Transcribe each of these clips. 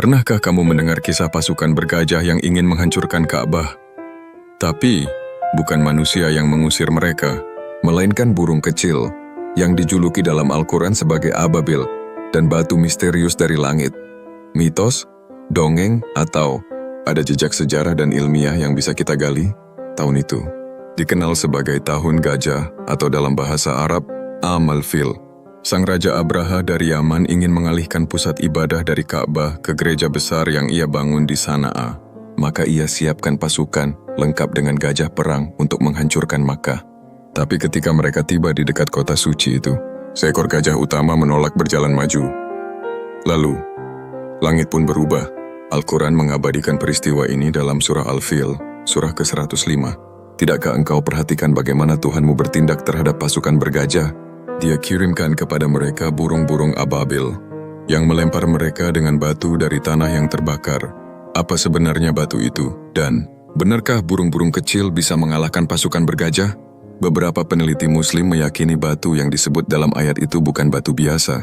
Pernahkah kamu mendengar kisah pasukan bergajah yang ingin menghancurkan Ka'bah? Tapi, bukan manusia yang mengusir mereka, melainkan burung kecil yang dijuluki dalam Al-Quran sebagai ababil dan batu misterius dari langit. Mitos, dongeng, atau ada jejak sejarah dan ilmiah yang bisa kita gali? Tahun itu dikenal sebagai Tahun Gajah atau dalam bahasa Arab, Amal Fil. Sang Raja Abraha dari Yaman ingin mengalihkan pusat ibadah dari Ka'bah ke gereja besar yang ia bangun di Sana'a. Maka ia siapkan pasukan lengkap dengan gajah perang untuk menghancurkan Makkah. Tapi ketika mereka tiba di dekat kota suci itu, seekor gajah utama menolak berjalan maju. Lalu, langit pun berubah. Al-Quran mengabadikan peristiwa ini dalam surah Al-Fil, surah ke-105. Tidakkah engkau perhatikan bagaimana Tuhanmu bertindak terhadap pasukan bergajah? Dia kirimkan kepada mereka burung-burung ababil yang melempar mereka dengan batu dari tanah yang terbakar. Apa sebenarnya batu itu? Dan benarkah burung-burung kecil bisa mengalahkan pasukan bergajah? Beberapa peneliti Muslim meyakini batu yang disebut dalam ayat itu bukan batu biasa.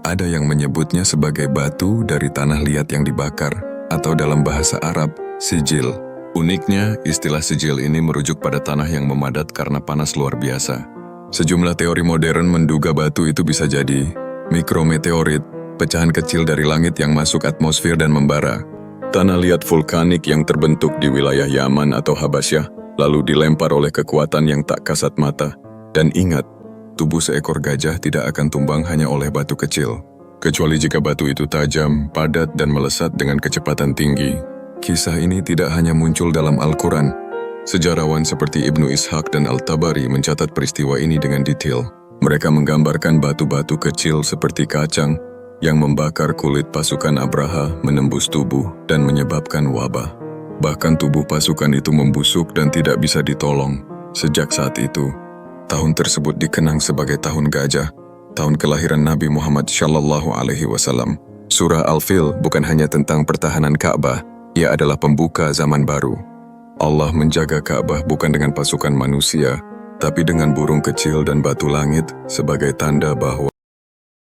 Ada yang menyebutnya sebagai batu dari tanah liat yang dibakar, atau dalam bahasa Arab, sijil. Uniknya, istilah sijil ini merujuk pada tanah yang memadat karena panas luar biasa. Sejumlah teori modern menduga batu itu bisa jadi mikrometeorit, pecahan kecil dari langit yang masuk atmosfer dan membara. Tanah liat vulkanik yang terbentuk di wilayah Yaman atau Habasyah, lalu dilempar oleh kekuatan yang tak kasat mata. Dan ingat, tubuh seekor gajah tidak akan tumbang hanya oleh batu kecil, kecuali jika batu itu tajam, padat, dan melesat dengan kecepatan tinggi. Kisah ini tidak hanya muncul dalam Al-Quran. Sejarawan seperti Ibnu Ishaq dan Al-Tabari mencatat peristiwa ini dengan detail. Mereka menggambarkan batu-batu kecil seperti kacang yang membakar kulit pasukan Abraha, menembus tubuh, dan menyebabkan wabah. Bahkan tubuh pasukan itu membusuk dan tidak bisa ditolong. Sejak saat itu, tahun tersebut dikenang sebagai Tahun Gajah, tahun kelahiran Nabi Muhammad SAW. Surah Al-Fil bukan hanya tentang pertahanan Ka'bah, ia adalah pembuka zaman baru. Allah menjaga Ka'bah bukan dengan pasukan manusia, tapi dengan burung kecil dan batu langit sebagai tanda bahwa